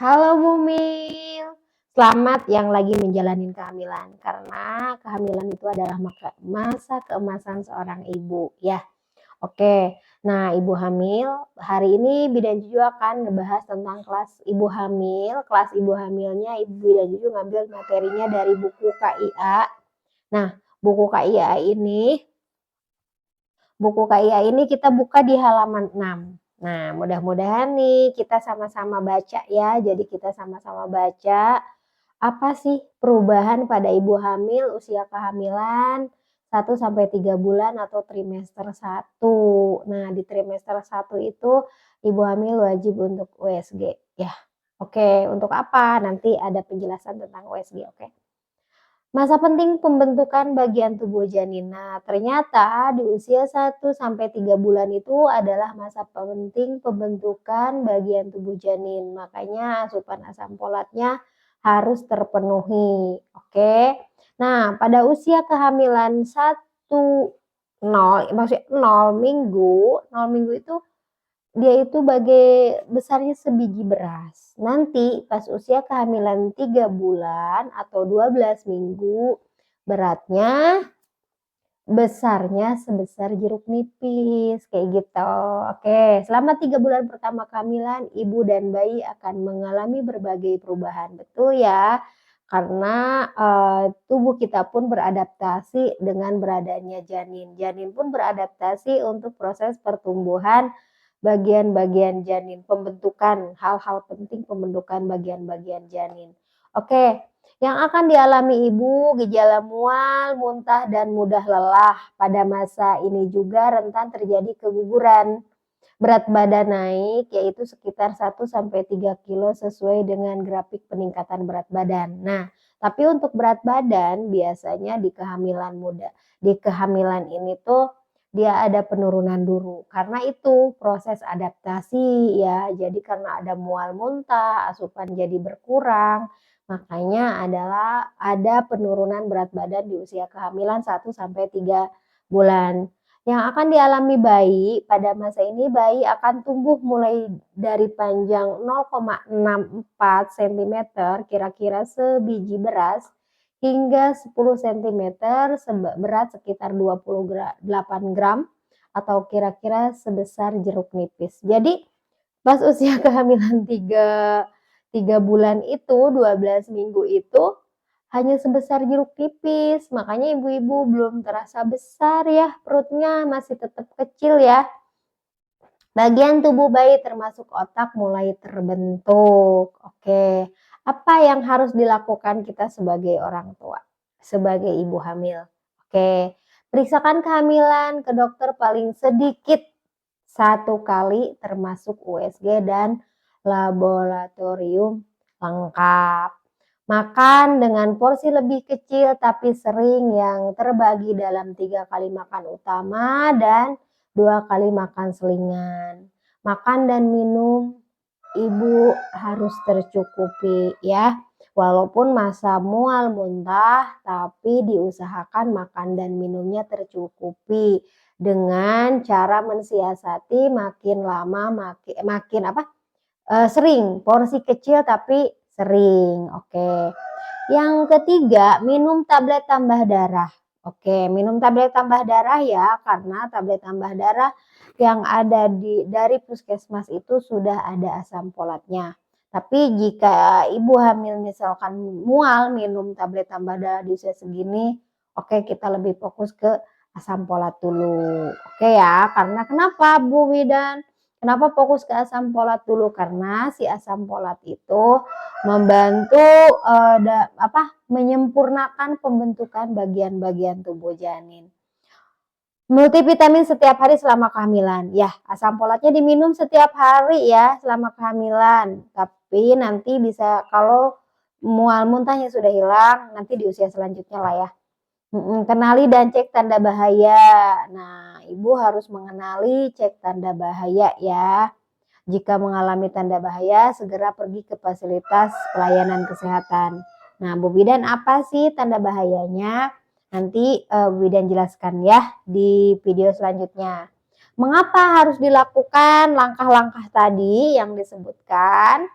Halo Bumil, selamat yang lagi menjalani kehamilan karena kehamilan itu adalah masa keemasan seorang ibu ya. Oke, nah ibu hamil hari ini Bidan Juju akan ngebahas tentang kelas ibu hamil. Kelas ibu hamilnya ibu Bidan Juju ngambil materinya dari buku KIA. Nah, buku KIA ini kita buka di halaman 6. Nah, mudah-mudahan nih kita sama-sama baca ya. Jadi kita sama-sama baca apa sih perubahan pada ibu hamil usia kehamilan 1 sampai 3 bulan atau trimester 1. Nah, di trimester 1 itu ibu hamil wajib untuk USG ya. Oke, untuk apa? Nanti ada penjelasan tentang USG, oke. Masa penting pembentukan bagian tubuh janin. Nah, ternyata di usia 1 sampai 3 bulan itu adalah masa penting pembentukan bagian tubuh janin. Makanya asupan asam folatnya harus terpenuhi. Oke. Nah, pada usia kehamilan 0, maksudnya 0 minggu, 0 minggu itu dia itu besarnya sebiji beras. Nanti pas usia kehamilan 3 bulan atau 12 minggu, beratnya besarnya sebesar jeruk nipis, kayak gitu. Oke, selama 3 bulan pertama kehamilan, ibu dan bayi akan mengalami berbagai perubahan. Betul ya, karena tubuh kita pun beradaptasi dengan beradanya janin. Janin pun beradaptasi untuk proses pertumbuhan bagian-bagian janin, pembentukan hal-hal penting pembentukan bagian-bagian janin. Oke, yang akan dialami ibu gejala mual, muntah, dan mudah lelah. Pada masa ini juga rentan terjadi keguguran. Berat badan naik yaitu sekitar 1-3 kilo sesuai dengan grafik peningkatan berat badan. Nah, tapi untuk berat badan biasanya di kehamilan ini tuh dia ada penurunan dulu. Karena itu proses adaptasi ya. Jadi karena ada mual muntah, asupan jadi berkurang. Makanya adalah ada penurunan berat badan di usia kehamilan 1-3 bulan. Yang akan dialami bayi pada masa ini, bayi akan tumbuh mulai dari panjang 0,64 cm kira-kira sebiji beras hingga 10 cm berat sekitar 28 gram atau kira-kira sebesar jeruk nipis. Jadi pas usia kehamilan 3 bulan itu, 12 minggu itu hanya sebesar jeruk nipis. Makanya ibu-ibu belum terasa besar ya, perutnya masih tetap kecil ya. Bagian tubuh bayi termasuk otak mulai terbentuk. Oke, apa yang harus dilakukan kita sebagai orang tua, sebagai ibu hamil? Oke, periksakan kehamilan ke dokter paling sedikit 1 kali termasuk USG dan laboratorium lengkap. Makan dengan porsi lebih kecil tapi sering yang terbagi dalam 3 kali makan utama dan 2 kali makan selingan. Makan dan minum ibu harus tercukupi ya. Walaupun masa mual muntah, tapi diusahakan makan dan minumnya tercukupi dengan cara mensiasati makin lama sering, porsi kecil tapi sering. Oke. Yang ketiga, minum tablet tambah darah. Oke, minum tablet tambah darah ya, karena tablet tambah darah yang ada dari puskesmas itu sudah ada asam folatnya. Tapi jika ibu hamil misalkan mual minum tablet tambah darah di usia segini, oke kita lebih fokus ke asam folat dulu. Oke ya, karena kenapa Bu Widan? Kenapa fokus ke asam folat dulu? Karena si asam folat itu membantu menyempurnakan pembentukan bagian-bagian tubuh janin. Multivitamin setiap hari selama kehamilan. Ya, asam folatnya diminum setiap hari ya selama kehamilan. Tapi nanti bisa kalau mual muntahnya sudah hilang, nanti di usia selanjutnya lah ya. Kenali dan cek tanda bahaya. Nah, ibu harus mengenali cek tanda bahaya ya. Jika mengalami tanda bahaya, segera pergi ke fasilitas pelayanan kesehatan. Nah, Bu Bidan apa sih tanda bahayanya? Nanti Bu Bidan jelaskan ya di video selanjutnya. Mengapa harus dilakukan langkah-langkah tadi yang disebutkan?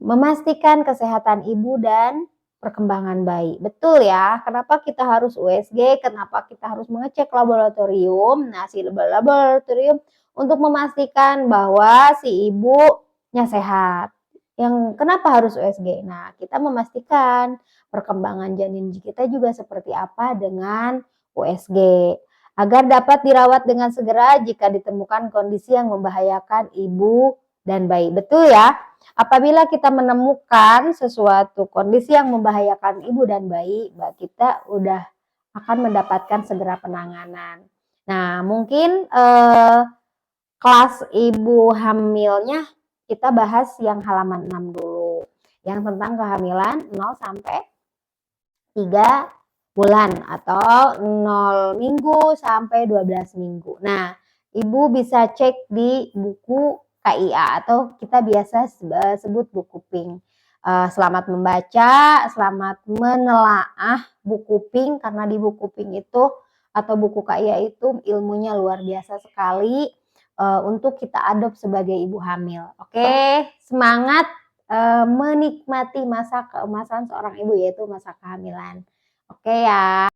memastikan kesehatan ibu dan perkembangan bayi. Betul ya, kenapa kita harus USG, kenapa kita harus mengecek laboratorium. Nah, si laboratorium untuk memastikan bahwa si ibunya sehat. Yang kenapa harus USG? Nah, kita memastikan perkembangan janin kita juga seperti apa dengan USG. Agar dapat dirawat dengan segera jika ditemukan kondisi yang membahayakan ibu dan bayi. Betul ya? Apabila kita menemukan sesuatu kondisi yang membahayakan ibu dan bayi, kita udah akan mendapatkan segera penanganan. Nah, mungkin kelas ibu hamilnya kita bahas yang halaman 6 dulu. Yang tentang kehamilan 0 sampai 3 bulan atau 0 minggu sampai 12 minggu. Nah, ibu bisa cek di buku KIA atau kita biasa sebut buku pink. Selamat membaca, selamat menelaah buku pink karena di buku pink itu atau buku KIA itu ilmunya luar biasa sekali untuk kita adopt sebagai ibu hamil. Oke, semangat menikmati masa keemasan seorang ibu yaitu masa kehamilan. Oke ya.